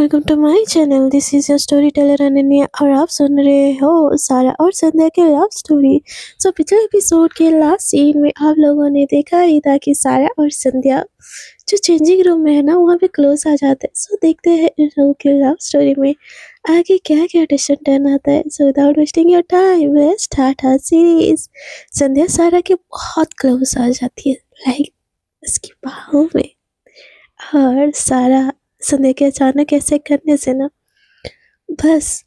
Welcome to my channel. This is your storyteller Ananya और आप सुन रहे हो सारा और संध्या के लव स्टोरी। पिछले एपिसोड के लास्ट सीन में आप लोगों ने देखा ही था कि सारा और संध्या जो चेंजिंग रूम में है ना वहाँ पे क्लोज आ जाते हैं। देखते हैं इन लोगों की लव स्टोरी में आगे क्या क्या डिसीजन टर्न आता है। Without wasting your time let's start our series. Sandhya Sara के बहुत क्लोज आ जाती है, लाइक उसकी बाहों में, और सारा संध्या के अचानक ऐसे करने से ना बस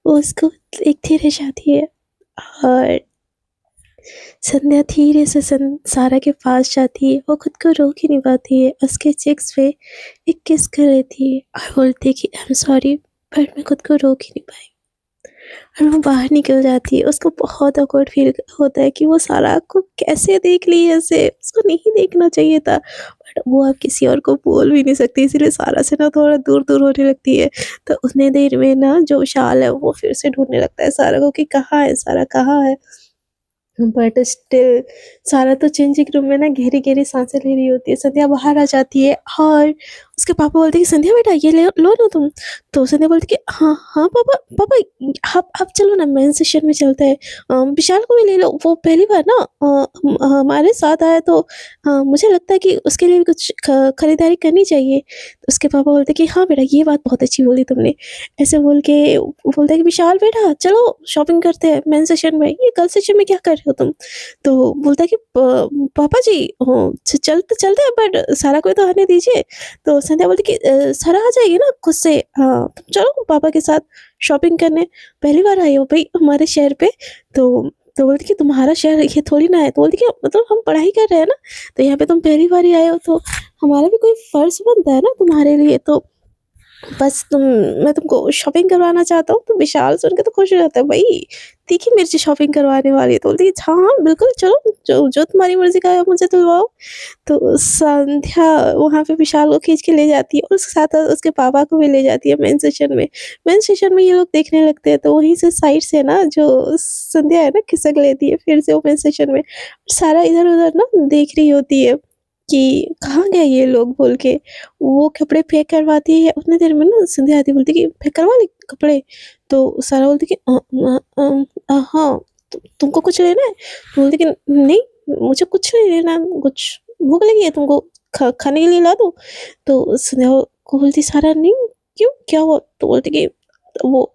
वो उसको देखती रह जाती है। और संध्या धीरे से सारा के पास जाती है। वो खुद को रोक ही नहीं पाती है, उसके चेक्स पे एक किस कर लेती है और बोलती है कि आई एम सॉरी, बट मैं खुद को रोक ही नहीं पाई। और वो बाहर निकल जाती है। उसको बहुत ऑकवर्ड फील होता है कि वो सारा को कैसे देख ली ऐसे, उसको नहीं देखना चाहिए था, बट वो अब किसी और को बोल भी नहीं सकती, इसीलिए सारा से ना थोड़ा दूर दूर होने लगती है। तो उतने देर में ना जो विशाल है वो फिर से ढूंढने लगता है सारा को कि कहाँ है सारा, कहाँ है। बट स्टिल सारा तो चेंजिंग रूम में ना गहरी गहरी सांसें ले रही होती है। संध्या बाहर आ जाती है और उसके पापा बोलते हैं कि संध्या बेटा ये ले लो ना तुम। तो संध्या बोलती कि हाँ हाँ पापा पापा, आप चलो ना, मेन सेशन में चलते हैं। विशाल को भी ले लो, वो पहली बार ना हमारे साथ आया, तो मुझे लगता है कि उसके लिए भी कुछ खरीदारी करनी चाहिए। तो उसके पापा बोलते कि हाँ बेटा ये बात बहुत अच्छी बोली तुमने। ऐसे बोल के बोलते हैं कि विशाल बेटा चलो शॉपिंग करते हैं मेन सेशन में, ये गर्ल सेशन में क्या कर रहे हो तुम। तो बोलता है कि पापा जी चलते चलते हैं, बट सारा को तो आने दीजिए। तो संध्या बोलती कि सारा आ जाएगी ना खुद से, हाँ तुम चलो पापा के साथ शॉपिंग करने, पहली बार आई हो भाई हमारे शहर पे। तो बोलती कि तुम्हारा शहर ये थोड़ी ना है। तो बोलती कि मतलब हम पढ़ाई कर रहे हैं ना, तो यहाँ पे तुम पहली बार ही आए हो, तो हमारा भी कोई फर्ज बनता है ना तुम्हारे लिए। तो बस मैं तुमको शॉपिंग करवाना चाहता हूँ। तो विशाल सुन के तो खुश हो जाता है, भाई तीखी मिर्ची शॉपिंग करवाने वाली है। तो बोलती है हाँ हाँ बिल्कुल चलो, जो जो तुम्हारी मर्जी का है मुझे दिलवाओ। तो संध्या वहाँ पे विशाल को खींच के ले जाती है और उसके साथ उसके पापा को भी ले जाती है मेन सेशन में। मेन सेशन में ये लोग देखने लगते हैं, तो वहीं से साइड से ना जो संध्या है ना खिसक लेती है फिर से वो मेन सेशन में। सारा इधर उधर ना देख रही होती है कि कहाँ गए ये लोग बोल के। वो कपड़े पैक करवाती है, उतनी देर में ना संध्या आती, बोलती कि पैक करवा ली कपड़े। तो सारा बोलती कि हाँ तुमको कुछ लेना है। तो बोलती कि नहीं मुझे कुछ नहीं लेना, कुछ भूख लगी है तुमको खाने के लिए ला दूँ। तो संध्या को बोलती सारा नहीं, क्यों क्या हुआ। तो बोलती कि वो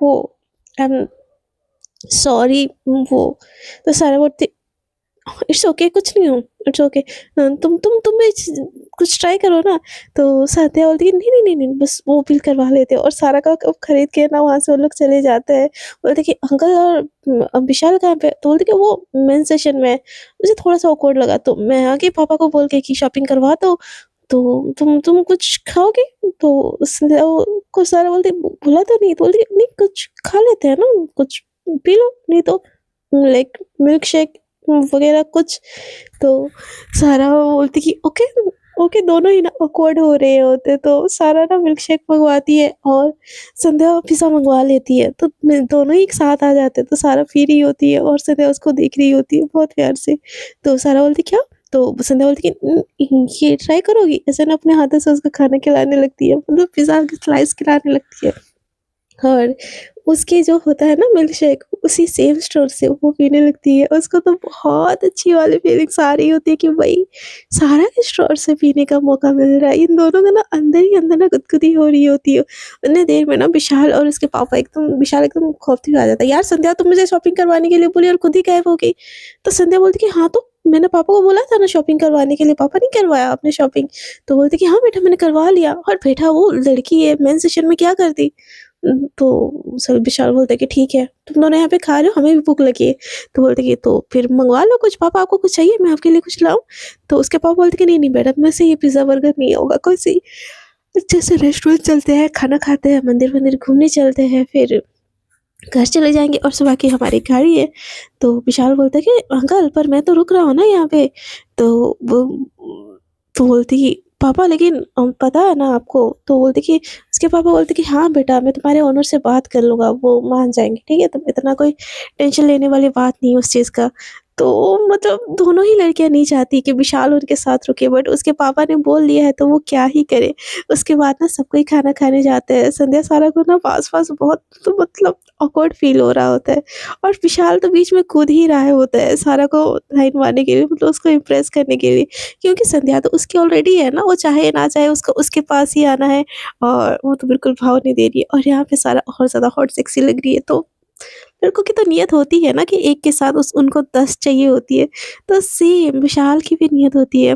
वो आई एम सॉरी वो। तो सारा बोलती इट्स ओके कुछ नहीं हो, इट्स ओके, तुम भी कुछ ट्राई करो ना। तो साथी बोलती है नहीं नहीं नहीं नहीं बस वो बिल करवा लेते हैं। और सारा का कप खरीद के ना वहाँ से वो लोग चले जाते हैं। बोलते कि अंकल और विशाल कहाँ पे। तो बोलते कि वो मेन सेशन में है। मुझे थोड़ा सा awkward लगा, तो मैं आगे पापा को बोल के कि शॉपिंग करवा दो, तो तुम कुछ खाओगे। तो को सारा बोलती भूला तो नहीं। तो बोलती नहीं कुछ खा लेते हैं ना, कुछ पी लो, नहीं तो लाइक मिल्क शेक वगैरह कुछ। तो सारा बोलती कि ओके ओके, दोनों ही ना ऑकवर्ड हो रहे होते। तो सारा ना मिल्क शेक मंगवाती है और संध्या पिज़्ज़ा मंगवा लेती है। तो दोनों ही एक साथ आ जाते हैं। तो सारा पी रही होती है और संध्या उसको देख रही होती है बहुत प्यार से। तो सारा बोलती क्या। तो संध्या बोलती कि ये ट्राई करोगी, ऐसे ना अपने हाथों से उसको खाना खिलाने लगती है, मतलब पिज़्ज़ा की स्लाइस खिलाने लगती है। और उसके जो होता है ना मिल्क शेक, उसी सेम स्टोर से वो पीने लगती है। उसको तो बहुत अच्छी वाली फीलिंग्स आ रही होती है कि भाई सारा के स्टोर से पीने का मौका मिल रहा है। इन दोनों का ना अंदर ही अंदर ना गुदगुदी हो रही होती है। उतने देर में ना विशाल और उसके पापा एकदम, विशाल एकदम खौफते हुए आ जाता है, यार संध्या तुम मुझे शॉपिंग करवाने के लिए बोली और खुद ही गायब हो गई। तो संध्या बोलती कि हाँ तो मैंने पापा को बोला था ना शॉपिंग करवाने के लिए, पापा नहीं करवाया आपने शॉपिंग। तो बोलते कि हाँ बेटा मैंने करवा लिया, और बेटा वो लड़की है मेन सेशन में क्या करती। तो सब विशाल बोलते कि ठीक है तुम दोनों यहाँ पे खा रहे हो, हमें भी भूख लगी है। तो बोलते कि तो फिर मंगवा लो कुछ, पापा आपको कुछ चाहिए मैं आपके लिए कुछ लाऊं। तो उसके पापा बोलते कि नहीं नहीं मैडम मेरे से ये पिज़्ज़ा बर्गर नहीं होगा, कोई सी अच्छे से रेस्टोरेंट चलते हैं, खाना खाते हैं, मंदिर वंदिर घूमने चलते हैं, फिर घर चले जाएंगे और सुबह की हमारी गाड़ी है। तो विशाल बोलता है कि अंकल पर मैं तो रुक रहा हूँ ना यहाँ पे। तो वो तो बोलती कि पापा लेकिन पता है ना आपको। तो बोलती कि उसके पापा बोलते कि हाँ बेटा मैं तुम्हारे ओनर से बात कर लूँगा, वो मान जाएंगे, ठीक है, तुम इतना कोई टेंशन लेने वाली बात नहीं है उस चीज़ का। तो मतलब दोनों ही लड़कियाँ नहीं चाहती कि विशाल उनके साथ रुके, बट उसके पापा ने बोल दिया है तो वो क्या ही करे। उसके बाद ना सब कोई खाना खाने जाते हैं। संध्या सारा को ना पास-पास बहुत तो मतलब ऑकवर्ड फ़ील हो रहा होता है, और विशाल तो बीच में कूद ही रहा होता है सारा को लाइन मारने के लिए, मतलब उसको इम्प्रेस करने के लिए। क्योंकि संध्या तो उसकी ऑलरेडी है ना, वो चाहे ना चाहे उसको उसके पास ही आना है, और वो तो बिल्कुल भाव नहीं दे रही है, और यहाँ पे सारा और ज़्यादा हॉट सेक्सी लग रही है। तो लड़कों की तो नियत होती है ना कि एक के साथ उस उनको 10 चाहिए होती है, तो सेम विशाल की भी नियत होती है।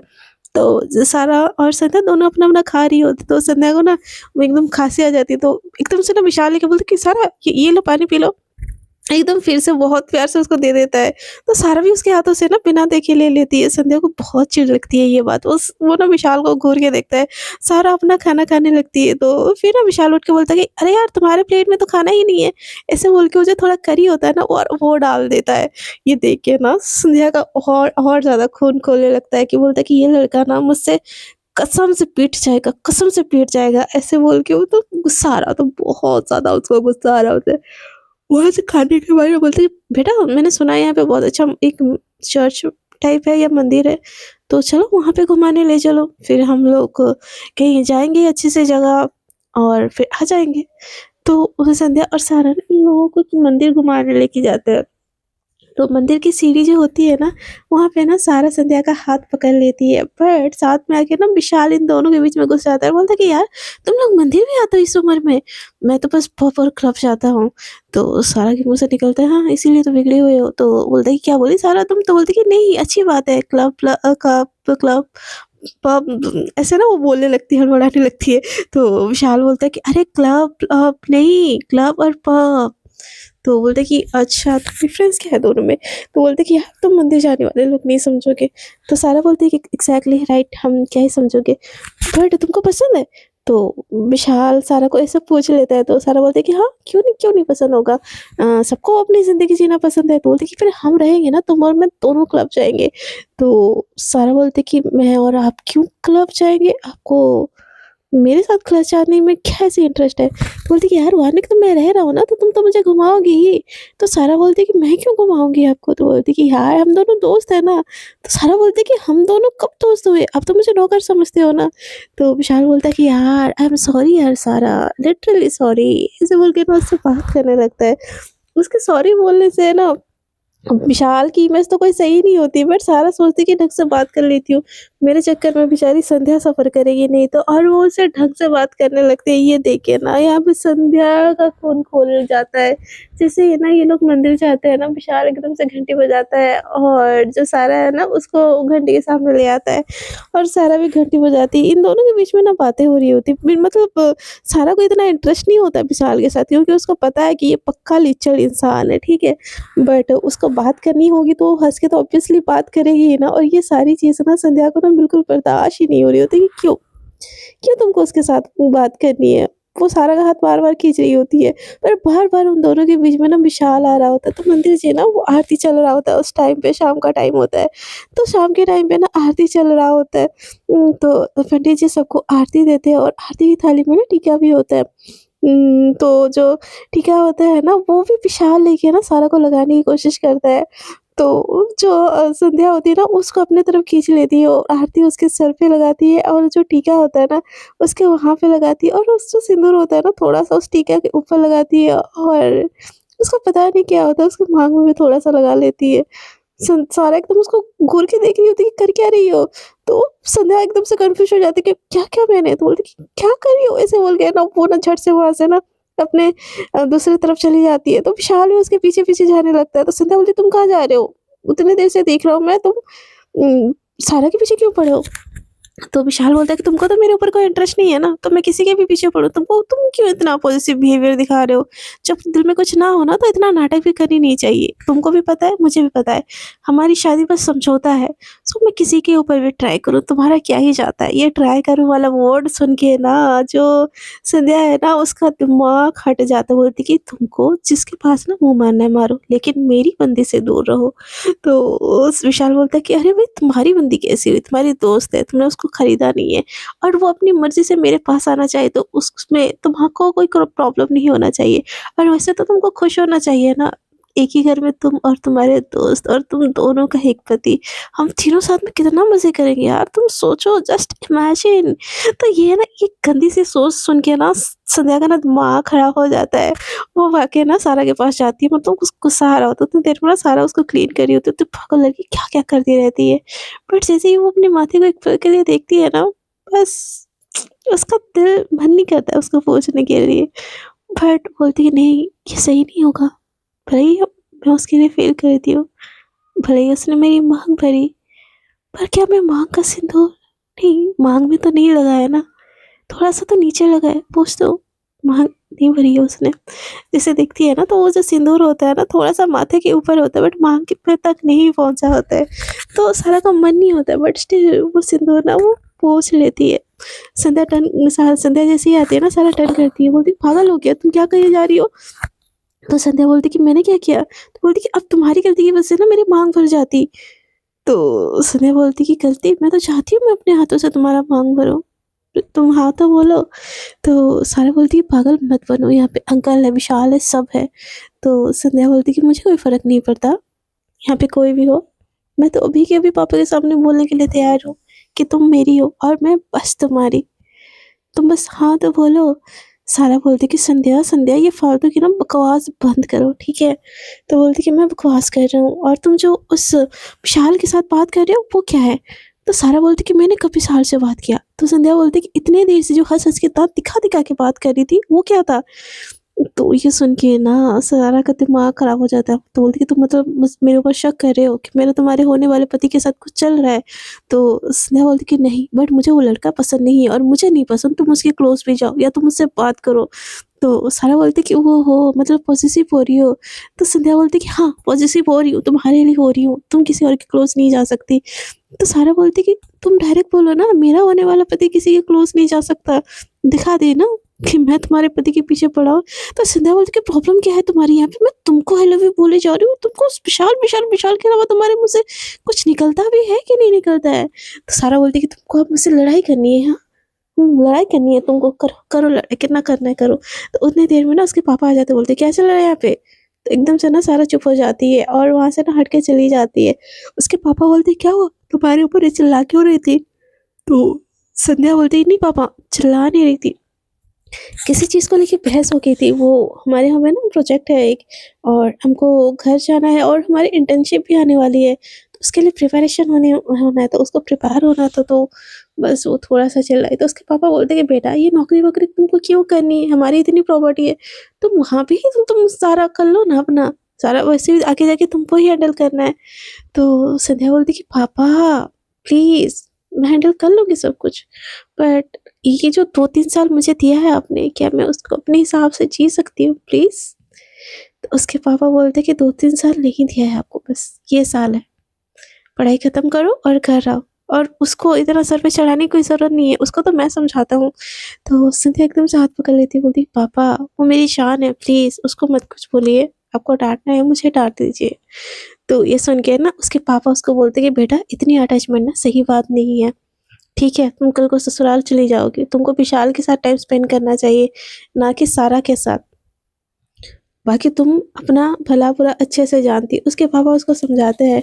तो सारा और संध्या दोनों अपना-अपना खा रही होती, तो संध्या को ना वो एकदम खाँसी आ जाती है, तो एकदम से ना विशाल लेके बोलता है कि सारा ये लो पानी पी लो। एकदम फिर से बहुत प्यार से उसको दे देता है। तो सारा भी उसके हाथों से ना बिना देखे ले लेती है। संध्या को बहुत चिढ़ लगती है ये बात। वो ना विशाल को घूर के देखता है। सारा अपना खाना खाने लगती है, तो फिर ना विशाल उठ के बोलता है कि अरे यार, तुम्हारे प्लेट में तो खाना ही नहीं है। ऐसे बोल के वो जो थोड़ा करी होता है ना, और वो डाल देता है। ये देख के ना संध्या का और ज़्यादा खून खौलने लगता है, कि बोलता है कि ये लड़का ना मुझसे कसम से पीट जाएगा, ऐसे बोल के वो तो गुस्सा आ रहा होता है, बहुत ज़्यादा उसको गुस्सा आ रहा होता है। वहाँ से खाने के बारे में बोलते हैं, बेटा मैंने सुना है यहाँ पे बहुत अच्छा एक चर्च टाइप है या मंदिर है, तो चलो वहाँ पे घुमाने ले चलो। फिर हम लोग कहीं जाएँगे अच्छी सी जगह, और फिर आ जाएँगे। तो संध्या और सारा ना इन लोगों को मंदिर घुमाने लेके जाते हैं। तो मंदिर की सीढ़ी जो होती है ना, वहाँ पे ना सारा संध्या का हाथ पकड़ लेती है, बट साथ में आके ना विशाल इन दोनों के बीच में घुस जाता है और बोलता है कि यार, तुम लोग मंदिर भी आते हो इस उम्र में? मैं तो बस पब और क्लब जाता हूँ। तो सारा के मुँह से निकलता है, हाँ, इसीलिए तो बिगड़े हुए हो। तो बोलता है कि क्या बोली सारा तुम? तो बोलती है कि नहीं, अच्छी बात है, क्लब, पब, ऐसे ना वो बोलने लगती है, हड़बड़ाने लगती है। तो विशाल बोलता है कि अरे क्लब नहीं, क्लब और पब। तो बोलते कि अच्छा, तो डिफ़रेंस क्या है दोनों में? तो बोलते कि यार, तुम मंदिर जाने वाले लोग नहीं समझोगे। तो सारा बोलती है कि एग्ज़ैक्टली राइट, हम क्या ही समझोगे, बट तुमको पसंद है? तो विशाल सारा को ऐसे पूछ लेता है, तो सारा बोलते है कि हाँ, क्यों नहीं पसंद होगा? सबको अपनी ज़िंदगी जीना पसंद है। तो बोलते कि फिर हम रहेंगे ना, तुम और मैं दोनों क्लब जाएँगे। तो सारा बोलते कि मैं और आप क्यों क्लब जाएँगे? आपको मेरे साथ क्लब जाने में क्या ऐसे इंटरेस्ट है? बोलती कि यार, वहाँ तो मैं रह रहा हूँ ना, तो तुम तो मुझे घुमाओगी ही। तो सारा बोलती है कि मैं क्यों घुमाऊँगी आपको? तो बोलती कि यार, हम दोनों दोस्त हैं ना। तो सारा बोलती है कि हम दोनों कब दोस्त हुए? अब तो मुझे नौकर समझते हो ना। तो विशाल बोलता है कि यार, आई एम सॉरी यार सारा, लिटरली सॉरी। ऐसे बोल के ना उससे बात करने लगता है। उसके सॉरी बोलने से ना विशाल की इमेज तो कोई सही नहीं होती, बट सारा सोचती कि ढंग से बात कर लेती हूँ। मेरे चक्कर में बेचारी संध्या सफ़र करेगी नहीं तो, और वो उससे ढंग से बात करने लगती है। ये देखिए ना, यहाँ पे संध्या का खून खौल जाता है। जैसे ये ना, ये लोग मंदिर जाते हैं ना, विशाल एकदम से घंटी बजाता है, और जो सारा है ना उसको घंटी के सामने ले आता है, और सारा भी घंटी बजाती है। इन दोनों के बीच में ना बातें हो रही होती मतलब सारा को इतना इंटरेस्ट नहीं होता विशाल के साथ, क्योंकि उसको पता है कि ये पक्का लिच्चड़ इंसान है, ठीक है? बट उसको बात करनी होगी तो वो हँस के तो ऑब्वियसली बात करेगी ही ना, और ये सारी चीज़ें ना संध्या को ना बिल्कुल बर्दाश्त ही नहीं हो रही होती कि क्यों? क्यों तुमको उसके साथ बात करनी है? वो सारा का हाथ बार-बार खींच रही होती है, पर बार-बार उन दोनों के बीच में ना विशाल आ रहा होता है। तो मंदिर से ना वो आरती चल रहा होता है उस टाइम पे, शाम का टाइम होता है। तो शाम के टाइम पे ना आरती चल रहा होता है। तो पंडित जी सबको आरती देते हैं, और आरती की थाली में ना टीका भी होता है। तो जो टीका होता है ना, वो भी विशाल लेके ना सारा को लगाने की कोशिश करता है। तो जो संध्या होती है ना, उसको अपने तरफ खींच लेती है, और आरती उसके सर पे लगाती है, और जो टीका होता है ना, उसके वहाँ पे लगाती है, और उस जो सिंदूर होता है ना, थोड़ा-सा उस टीका के ऊपर लगाती है, और उसको पता नहीं क्या होता है, उसके माँग में भी थोड़ा-सा लगा लेती है। सारा एकदम उसको घूर के देख रही होती है कि कर क्या रही हो? तो संध्या एकदम से कन्फ्यूज़ हो जाती है कि क्या-क्या मैंने? तो बोलती कि क्या कर रही हो? ऐसे बोल के ना वो ना झट से वहाँ से ना अपने दूसरी तरफ चली जाती है। तो विशाल भी उसके पीछे-पीछे जाने लगता है। तो संध्या बोलती, तुम कहाँ जा रहे हो? उतनी देर से देख रहा हूँ मैं, तुम सारा के पीछे क्यों पड़े हो? तो विशाल बोलता है कि तुमको तो मेरे ऊपर कोई इंटरेस्ट नहीं है ना, तो मैं किसी के भी पीछे पड़ूँ, तुम क्यों इतना पॉज़िटिव बिहेवियर दिखा रहे हो? जब दिल में कुछ ना हो ना, तो इतना नाटक भी करनी नहीं चाहिए। तुमको भी पता है, मुझे भी पता है, हमारी शादी बस समझौता है। सो मैं किसी के ऊपर भी ट्राई करूँ, तुम्हारा क्या ही जाता है? ये ट्राई करूँ वाला वर्ड सुन के ना, जो संध्या है ना, उसका दिमाग हट जाता है। बोलती कि तुमको जिसके पास ना मुँह मारना है मारो, लेकिन मेरी बंदी से दूर रहो। तो उस विशाल बोलता है कि अरे भाई, तुम्हारी बंदी कैसी हुई? तुम्हारी दोस्त है, तुमने उसको खरीदा नहीं है, और वो अपनी मर्ज़ी से मेरे पास आना चाहे तो उसमें तुमको कोई प्रॉब्लम नहीं होना चाहिए, और वैसे तो तुमको खुश होना चाहिए ना। एक ही घर में तुम और तुम्हारे दोस्त और तुम दोनों का एक पति, हम तीनों साथ में कितना मज़े करेंगे यार, तुम सोचो, जस्ट इमेजिन। तो ये ना, ये गंदी सी सोच सुन के ना संध्या का ना दिमाग खराब हो जाता है। वो वाक़ई ना सारा के पास जाती है, मतलब उसको गुस्सा आ रहा होता है, उतनी देर में ना सारा उसको क्लीन कर रही होती है, तो पागल लड़की क्या-क्या करती रहती है। बट जैसे ही वो अपने माथे को एक पल के लिए देखती है ना, बस उसका दिल मन नहीं करता है उसको पूछने के लिए। बट बोलती है नहीं, ये सही नहीं होगा। भले ही अब मैं उसके लिए फ़ेल करती हूँ, भले ही उसने मेरी माँग भरी, पर क्या मैं माँग का सिंदूर नहीं, माँग में तो नहीं लगाया ना, थोड़ा-सा तो नीचे लगा है, पूछ तो, माँग नहीं भरी है उसने। जैसे दिखती है ना, तो वो जो सिंदूर होता है ना, थोड़ा-सा माथे के ऊपर होता है, बट माँग के पे तक नहीं पहुँचा होता है। तो सारा का मन नहीं होता है, बट स्टिल वो सिंदूर ना वो पोंछ लेती है। संध्या जैसे ही आती है ना, सारा टर्न करती है, बोलती है, पागल हो क्या? तुम क्या करे जा रही हो? तो संध्या बोलती कि मैंने क्या किया? तो बोलती कि अब तुम्हारी गलती की वजह से ना मेरी माँग भर जाती। तो संध्या बोलती कि गलती मैं तो चाहती हूँ मैं अपने हाथों से तुम्हारा माँग भरूँ। तुम हाँ तो बोलो। तो सारा बोलती है पागल मत बनो, यहाँ पे अंकल है, विशाल है, सब है। तो संध्या बोलती कि मुझे कोई फ़र्क नहीं पड़ता, यहाँ पे कोई भी हो। मैं तो अभी के अभी पापा के सामने बोलने के लिए तैयार हूँ कि तुम मेरी हो और मैं बस तुम्हारी। तुम बस हाँ तो बोलो। सारा बोलती कि संध्या, संध्या ये फालतू की ना बकवास बंद करो, ठीक है? तो बोलती कि मैं बकवास कर रहा हूँ, और तुम जो उस विशाल के साथ बात कर रहे हो वो क्या है? तो सारा बोलती कि मैंने कब विशाल से बात किया? तो संध्या बोलती कि इतने देर से जो हँस-हँस के दाँत दिखा-दिखा के बात कर रही थी, वो क्या था? तो ये सुन के ना सारा का दिमाग खराब हो जाता है। तो बोलती कि तुम मतलब बस मेरे ऊपर शक कर रहे हो कि मेरा तुम्हारे होने वाले पति के साथ कुछ चल रहा है। तो स्नेहा बोलती कि नहीं, बट मुझे वो लड़का पसंद नहीं है और मुझे नहीं पसंद, तुम उसके क्लोज़ भी जाओ या तुम उससे बात करो। तो सारा बोलती कि ओहो! मतलब पॉसेसिव हो रही हो। तो संध्या बोलती कि हाँ, पॉसेसिव हो रही हूँ, तुम्हारे लिए हो रही हूँ, तुम किसी और के क्लोज़ नहीं जा सकती। तो सारा बोलती कि तुम डायरेक्ट बोलो ना, मेरा होने वाला पति किसी के क्लोज़ नहीं जा सकता। दिखा दे ना कि मैं तुम्हारे पति के पीछे पड़ा हूँ। तो संध्या बोलती कि प्रॉब्लम क्या है तुम्हारी यहाँ पे? मैं तुमको आई लव यू बोले जा रही हूँ, तुमको उस विशाल विशाल विशाल के अलावा तुम्हारे मुँह से कुछ निकलता भी है कि नहीं निकलता है? तो सारा बोलती कि तुमको अब मुझसे लड़ाई करनी है, हाँ? लड़ाई करनी है तुमको, करो करो लड़ाई, कितना करना है करो। तो उतनी देर में ना उसके पापा आ जाते, बोलते क्या चल रहा है यहाँ पे? तो एकदम से ना सारा चुप हो जाती है और वहाँ से ना हट के चली जाती है। उसके पापा बोलते क्या हुआ? तुम्हारे ऊपर ये चिल्ला क्यों रही थी? तो संध्या बोलती नहीं पापा, चिल्ला नहीं रही थी। किसी चीज़ को लेके बहस हो गई थी। वो हमारे यहाँ पे ना प्रोजेक्ट है एक, और हमको घर जाना है और हमारी इंटर्नशिप भी आने वाली है। तो उसके लिए प्रिपरेशन होना है, तो उसको प्रिपेयर होना था, तो बस वो थोड़ा-सा चिल्लाई। तो उसके पापा बोलते कि बेटा ये नौकरी-वोकरी तुमको क्यों करनी है? हमारी इतनी प्रॉपर्टी है। तुम वहाँ पे ही तुम सारा कर लो ना अपना। सारा वैसे भी आगे जाके तुमको ही हैंडल करना है। तो संध्या बोलती कि पापा प्लीज़, मैं हैंडल कर लूँगी सब कुछ। बट ये जो 2-3 साल मुझे दिया है आपने, क्या मैं उसको अपने हिसाब से जी सकती हूँ प्लीज़? तो उसके पापा बोलते कि 2-3 साल नहीं दिया है आपको, बस ये साल है। पढ़ाई खत्म करो और घर आओ, और उसको इतना सर पे चढ़ाने की कोई ज़रूरत नहीं है, उसको तो मैं समझाता हूँ। तो सिंधिया एकदम से हाथ पकड़ लेती है, बोलती है पापा वो मेरी जान है, प्लीज़ उसको मत कुछ बोलिए, आपको डाँटना है मुझे डाँट दीजिए। तो ये सुन के ना उसके पापा उसको बोलते कि बेटा इतनी अटैचमेंट ना सही बात नहीं है। ठीक है, तुम कल को ससुराल चली जाओगी, तुमको विशाल के साथ टाइम स्पेंड करना चाहिए, ना कि सारा के साथ। बाकी तुम अपना भला-बुरा अच्छे से जानती। उसके पापा उसको समझाते हैं,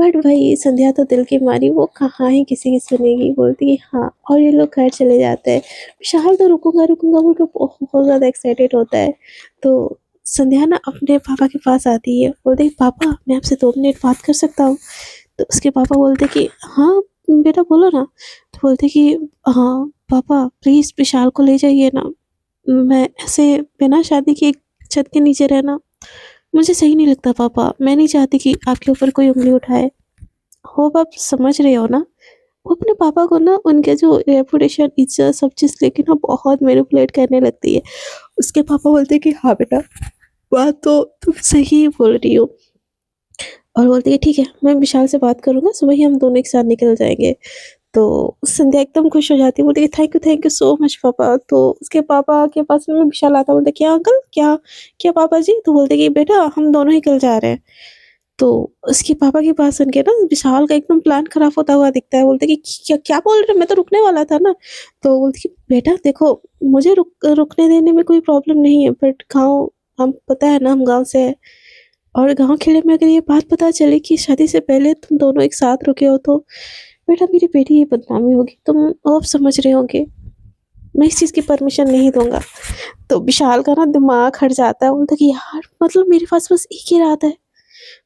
बट भाई संध्या तो दिल की मारी, वो कहाँ ही किसी की सुनेगी। बोलती है हाँ, और ये लोग घर चले जाते हैं। विशाल तो रुकूँगा, रुकूँगा बोल के बहुत ज़्यादा एक्साइटेड होता है। तो संध्या ना अपने पापा के पास आती है, बोलती है पापा मैं आपसे 2 मिनट बात कर सकता हूँ? तो उसके पापा बोलते कि हाँ, बेटा बोलो ना। तो बोलते कि हाँ, पापा प्लीज़ विशाल को ले जाइए ना। मैं ऐसे बिना शादी के एक छत के नीचे रहना मुझे सही नहीं लगता पापा। मैं नहीं चाहती कि आपके ऊपर कोई उँगली उठाए। होप आप समझ रहे हो ना? वो अपने पापा को ना उनके जो रेपुटेशन, इज़्ज़त सब चीज़ लेके ना बहुत मैनिपुलेट करने लगती है। उसके पापा बोलते हैं कि हाँ बेटा, बात तो तुम सही बोल रही हो। और बोलती है ठीक है, मैं विशाल से बात करूँगा, सुबह ही हम दोनों एक साथ निकल जाएँगे। तो संध्या एकदम खुश हो जाती है, बोलती है थैंक यू सो मच पापा। तो उसके पापा के पास में विशाल आता है, बोलता है क्या अंकल? क्या क्या पापा जी? तो बोलते कि बेटा हम दोनों ही कल जा रहे हैं। तो उसके पापा की बात सुन के ना विशाल का एकदम प्लान खराब होता हुआ दिखता है। बोलते कि क्या क्या बोल रहे हो? मैं तो रुकने वाला था ना। तो बोलती कि बेटा देखो, मुझे रुकने देने में कोई प्रॉब्लम नहीं है, बट गाँव, हम पता है ना हम गाँव से हैं। और गाँव खेड़े में अगर ये बात पता चले कि शादी से पहले तुम दोनों एक साथ रुके हो तो बेटा मेरी बेटी की बदनामी होगी, तुम अब समझ रहे होंगे। मैं इस चीज़ की परमिशन नहीं दूँगा। तो विशाल का ना दिमाग हट जाता है, बोलता है कि यार मतलब मेरे पास बस एक ही रात है,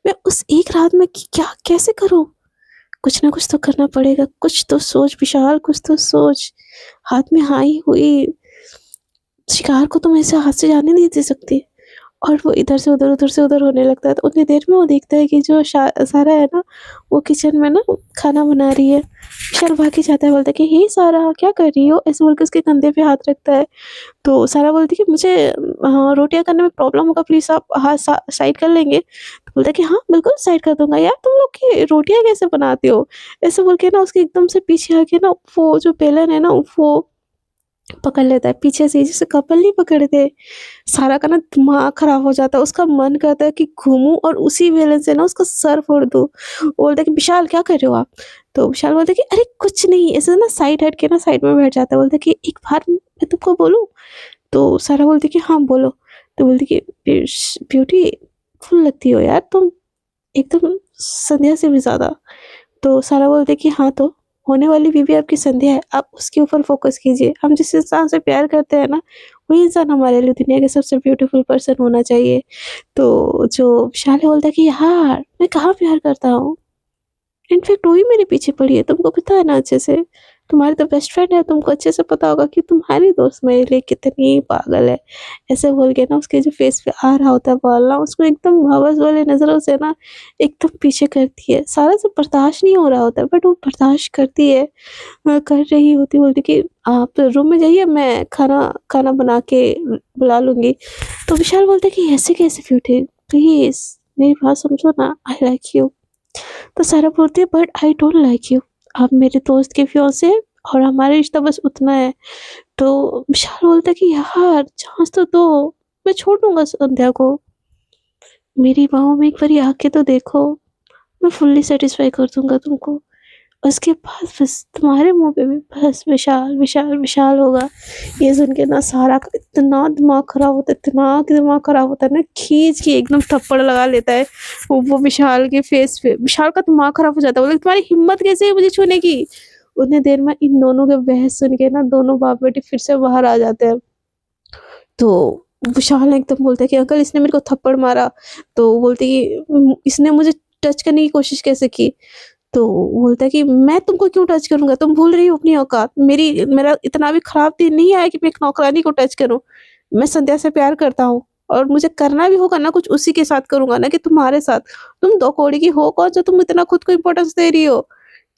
मैं उस एक रात में क्या कैसे करूँ? कुछ ना कुछ तो करना पड़ेगा, कुछ तो सोच विशाल, कुछ तो सोच। हाथ में आई हुई शिकार को तुम ऐसे हाथ से जाने नहीं दे सकती। और वो इधर से उधर से उधर होने लगता है, तो उतनी देर में वो देखता है कि जो सारा है ना, वो किचन में ना खाना बना रही है। विशाल भाग के जाता है, बोलता है कि हे सारा क्या कर रही हो? ऐसे बोल के उसके कंधे पे हाथ रखता है। तो सारा बोलती है कि मुझे रोटियाँ करने में प्रॉब्लम होगा, प्लीज़ आप हाथ साइड कर लेंगे? तो बोलता है कि हाँ, बिल्कुल साइड कर दूँगा। यार तुम लोग की रोटियाँ कैसे बनाते हो? ऐसे बोल के ना उसके एकदम से पीछे आके ना वो जो बेलन है ना, वो पकड़ लेता है पीछे से, जैसे कपल नहीं पकड़ते। सारा का ना दिमाग खराब हो जाता है, उसका मन करता है कि घूमूँ और उसी बेलन से ना उसका सर फोड़ दूँ। वो बोलता है कि विशाल क्या कर रहे हो आप? तो विशाल बोलता है कि अरे कुछ नहीं, ऐसे ना साइड हट के ना साइड में बैठ जाता है। बोलता है कि एक बार मैं तुमको बोलूँ? तो सारा बोलती है कि हाँ, बोलो। तो बोलती है कि ब्यूटीफुल लगती हो यार तुम, एकदम संध्या से भी ज़्यादा। तो सारा बोलती है कि हाँ, तो होने वाली बीवी आपकी संध्या है, आप उसके ऊपर फ़ोकस कीजिए। हम जिस इंसान से प्यार करते हैं ना, वही इंसान हमारे लिए दुनिया के सबसे ब्यूटीफुल पर्सन होना चाहिए। तो जो विशाल है बोलता है कि यार, मैं कहाँ प्यार करता हूँ? इनफैक्ट वो ही मेरे पीछे पड़ी है, तुमको पता है ना अच्छे से। तुम्हारी तो बेस्ट फ्रेंड है, तुमको अच्छे से पता होगा कि तुम्हारी दोस्त मेरे लिए कितनी पागल है। ऐसे बोल के ना उसके जो फेस पे आ रहा होता है बाल ना, उसको एकदम हवस वाली नज़रों से ना एकदम पीछे करती है। सारा से बर्दाश्त नहीं हो रहा होता है, बट वो बर्दाश्त करती है। कर रही होती, बोलती कि आप रूम में जाइए, मैं खाना खाना बना के बुला लूँगी। तो विशाल बोलता है कि ऐसे कैसे क्यूट, प्लीज़ मेरी बात समझो ना, आई लाइक यू। तो सारा बोलती है but I don't like you, आप मेरे दोस्त के फियांसे हैं और हमारा रिश्ता बस उतना है। तो विशाल बोलता है कि यार चांस तो दो, मैं छोड़ दूँगा संध्या को, मेरी बाहों में एक बारी आके तो देखो, मैं फुल्ली सैटिस्फाई कर दूँगा तुमको। उसके बाद बस तुम्हारे मुँह पे भी बस विशाल, विशाल, विशाल होगा। ये सुन के ना सारा का इतना दिमाग खराब होता है, इतना दिमाग खराब होता है ना, खींच के एकदम थप्पड़ लगा लेता है वो विशाल के फेस पे। विशाल का दिमाग खराब हो जाता है, बोले तुम्हारी हिम्मत कैसे है मुझे छूने की? उतनी देर में इन दोनों के बहस सुन के ना दोनों बाप-बेटी फिर से बाहर आ जाते हैं। तो विशाल एकदम बोलता है कि अंकल इसने मेरे को थप्पड़ मारा। तो वो बोलती है कि इसने मुझे टच करने की कोशिश कैसे की? तो बोलता है कि मैं तुमको क्यों टच करूँगा? तुम भूल रही हो अपनी औकात। मेरा इतना भी खराब दिन नहीं आया कि मैं एक नौकरानी को टच करूँ। मैं संध्या से प्यार करता हूँ और मुझे करना भी होगा ना कुछ उसी के साथ करूँगा ना कि तुम्हारे साथ। तुम 2 कौड़ी की हो कौन जो तुम इतना खुद को इम्पोर्टेंस दे रही हो?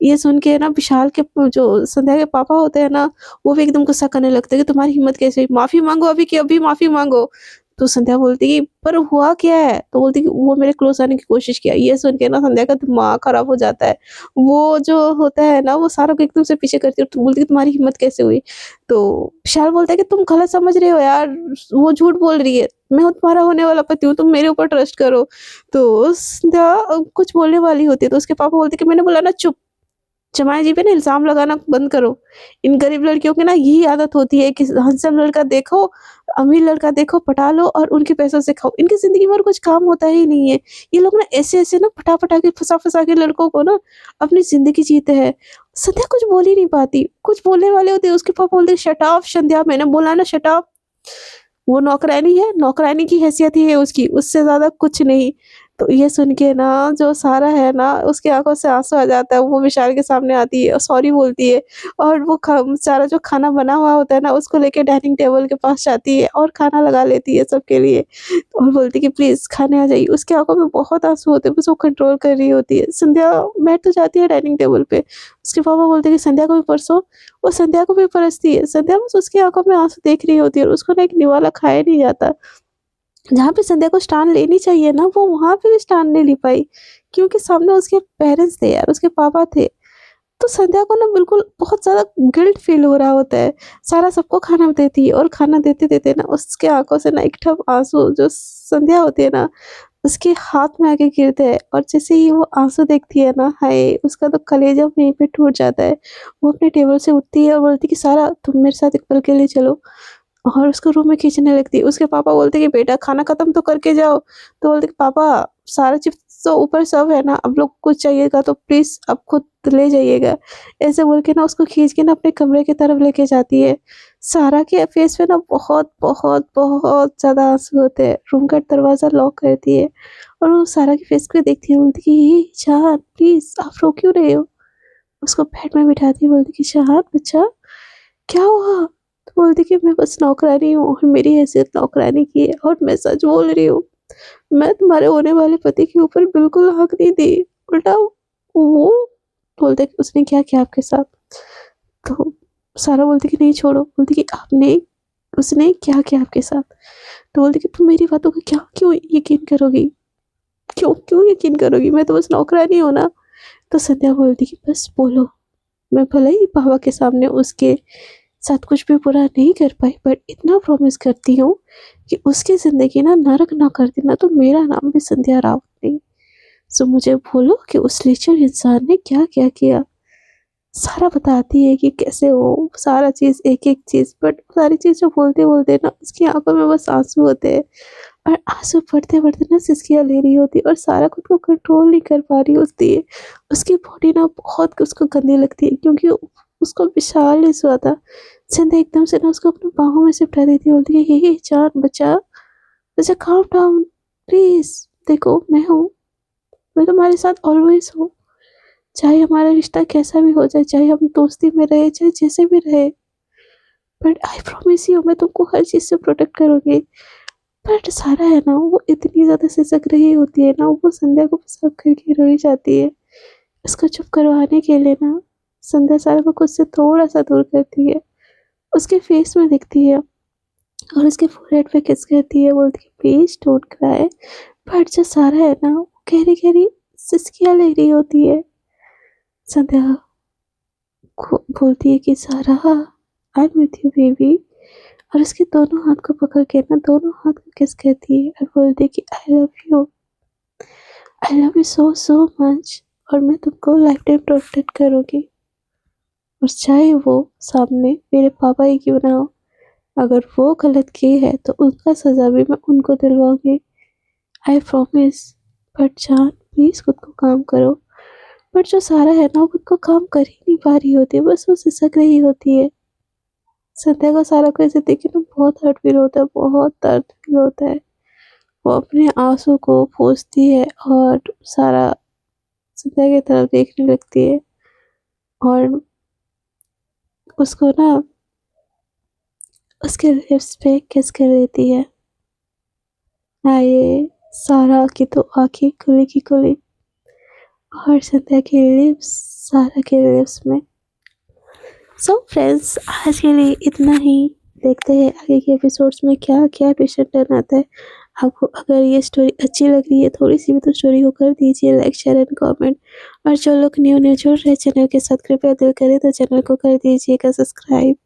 ये सुन के ना विशाल के जो संध्या के पापा होते हैं ना, वो भी एकदम गुस्सा करने लगते हैं कि तुम्हारी हिम्मत कैसे हुई? माफ़ी माँगो अभी की अभी माफ़ी माँगो। तो संध्या बोलती है कि पर हुआ क्या है? तो बोलती है कि वो मेरे क्लोज़ आने की कोशिश किया। ये सुन के ना संध्या का दिमाग खराब हो जाता है। वो जो होता है ना, वो सारा को एकदम से पीछे करती है और बोलती है तुम्हारी हिम्मत कैसे हुई? तो विशाल बोलता है कि तुम गलत समझ रहे हो यार, वो झूठ बोल रही है। मैं हूँ तुम्हारा होने वाला पति हूँ, तुम मेरे ऊपर ट्रस्ट करो। तो संध्या कुछ बोलने वाली होती है, तो उसके पापा बोलते हैं कि मैंने बोला ना चुप। जमाई जी पे ना इल्ज़ाम लगाना बंद करो। इन गरीब लड़कियों की ना यही आदत होती है कि हैंडसम लड़का देखो, अमीर लड़का देखो, पटा लो और उनके पैसों से खाओ। इनकी ज़िंदगी में और कुछ काम होता ही नहीं है। ये लोग ना ऐसे-ऐसे ना पटा-पटा के, फँसा-फँसा के लड़कों को ना अपनी ज़िंदगी जीते हैं। संध्या कुछ बोल ही नहीं पाती। कुछ बोलने वाले होते हैं, उसके पापा बोलते हैं, "शट अप संध्या, मैंने बोला ना शट अप।" वो नौकरानी है, नौकरानी की हैसियत ही है उसकी, उससे ज़्यादा कुछ नहीं। तो ये सुन के ना जो सारा है ना, उसकी आँखों से आँसू आ जाता है, वो विशाल के सामने आती है और सॉरी बोलती है और वो सारा जो खाना बना हुआ होता है ना, उसको लेके डाइनिंग टेबल के पास जाती है और खाना लगा लेती है सबके लिए और बोलती है कि प्लीज़ खाने आ जाइए। उसकी आँखों में बहुत आँसू होते हैं, बस वो कंट्रोल कर रही होती है। संध्या बैठ तो जाती है डाइनिंग टेबल पे, उसके पापा बोलते हैं कि संध्या को भी परसो, वो संध्या को भी परसती है। संध्या बस उसकी आँखों में आँसू देख रही होती है और उसको ना एक निवाला खाया नहीं जाता। जहाँ पे संध्या को स्टैंड लेनी चाहिए ना, वो वहाँ पे भी स्टैंड नहीं ले पाई, क्योंकि सामने उसके पेरेंट्स थे यार, उसके पापा थे। तो संध्या को ना बिल्कुल बहुत ज़्यादा गिल्ट फ़ील हो रहा होता है। सारा सबको खाना देती है और खाना देते-देते ना उसके आँखों से ना एक ठप आँसू जो संध्या होती है ना, उसके हाथ में आके गिरते हैं और जैसे ही वो आँसू देखती है ना, हाय! उसका तो कलेजा वहीं पे टूट जाता है। वो अपने टेबल से उठती है और बोलती है कि सारा तुम मेरे साथ एक पल के लिए चलो। और उसको रूम में खींचने लगती है। उसके पापा बोलते हैं कि बेटा खाना खत्म तो करके जाओ। तो बोलती है पापा सारा चिप्स तो ऊपर सब है ना, आप लोग कुछ चाहिएगा तो प्लीज़ आप खुद ले जाइएगा। ऐसे बोल के ना उसको खींच के ना अपने कमरे की तरफ लेके जाती है। सारा के फेस पे ना बहुत, बहुत, बहुत ज़्यादा आँसू होते हैं। रूम का दरवाज़ा लॉक करती है और वो सारा के फेस को देखती है, बोलती कि हे जान प्लीज़ आप रो क्यों रहे हो? उसको बेड में बिठाती है, बोलती कि शाहाद बच्चा क्या हुआ? तो बोलती कि मैं बस नौकरानी हूँ और मेरी हैसियत नौकरानी की है और मैं सच बोल रही हूँ। मैं तुम्हारे होने वाले पति के ऊपर बिल्कुल हक नहीं दी। उल्टा वो बोलता है कि उसने क्या किया आपके साथ? तो सारा बोलती कि नहीं छोड़ो, बोलती कि आपने उसने क्या किया आपके साथ? तो बोलती कि तुम मेरी बातों का क्या क्यों यकीन करोगी? क्यों क्यों यकीन करोगी? मैं तो बस नौकरानी हूँ ना। तो संध्या बोलती कि बस बोलो। मैं भले ही पापा के सामने उसके साथ कुछ भी बुरा नहीं कर पाई, बट इतना प्रॉमिस करती हूँ कि उसकी ज़िंदगी ना नरक ना कर देना, तो मेरा नाम भी संध्या राउत नहीं। सो मुझे बोलो कि उस लीचर इंसान ने क्या-क्या किया? सारा बताती है कि कैसे वो सारा चीज़ एक-एक चीज़, बट सारी चीज़ें बोलते-बोलते ना उसकी आँखों में बस आँसू होते हैं और आँसू पड़ते-पड़ते ना सिसकियाँ ले रही होती है और सारा खुद को कंट्रोल नहीं कर पा रही होती है। उसकी बॉडी ना बहुत उसको गंदी लगती है क्योंकि उसको विशाल नहीं हुआ था। संध्या एकदम से ना उसको अपनी बाहों में सिमटा देती है, बोलती है, "हे जान बचा, बचा काम डाउन प्लीज़, देखो मैं हूँ, मैं तुम्हारे साथ ऑलवेज़ हूँ। चाहे हमारा रिश्ता कैसा भी हो जाए, चाहे हम दोस्ती में रहे, चाहे जैसे भी रहे, बट आई प्रॉमिस यू मैं तुमको हर चीज़ से प्रोटेक्ट करूँगी।" बट सारा है ना वो इतनी ज़्यादा सिसक रही होती है ना, वो संध्या को बस हग करके रोई जाती है। इसको चुप करवाने के लिए ना संध्या सारा को खुद से थोड़ा-सा दूर करती है, उसके फेस में देखती है और उसके फोrehead पे किस करती है, बोलती है प्लीज़ डोंट क्राई। बट जो सारा है ना वो गहरी-गहरी सिसकियाँ ले रही होती है। संध्या को बोलती है कि सारा I am with you baby, और उसके दोनों हाथ को पकड़ के ना दोनों हाथ को किस करती है और बोलती है कि I love you so so much और मैं तुमको लाइफ टाइम प्रोटेक्ट करूँगी। और चाहे वो सामने मेरे पापा ही क्यों ना हो, अगर वो गलत की है तो उसका सज़ा भी मैं उनको दिलवाऊँगी, आई प्रॉमिस। बट जान प्लीज़ खुद को काम करो। बट जो सारा है ना वो खुद को काम कर ही नहीं पा रही होती है, बस वो सिसक रही होती है। संध्या को सारा को ऐसे देख के ना बहुत हर्ट फील होता है, बहुत दर्द फील होता है। वो अपने आँसू को पोंछती है और सारा संध्या की तरफ देखने लगती है और उसको ना उसके लिप्स पे किस कर लेती है। ये सारा की तो आँखें खुली की खुली और संध्या के लिप्स सारा के लिप्स में। सो फ्रेंड्स आज के लिए इतना ही। देखते हैं आगे के एपिसोड्स में क्या-क्या ट्विस्ट एंड टर्न आता है। आपको अगर ये स्टोरी अच्छी लग रही है थोड़ी-सी भी, तो स्टोरी को कर दीजिए लाइक, शेयर एंड कमेंट। और जो लोग न्यू जुड़ रहे चैनल के साथ, कृपया दिल करे तो चैनल को कर दीजिएगा सब्सक्राइब।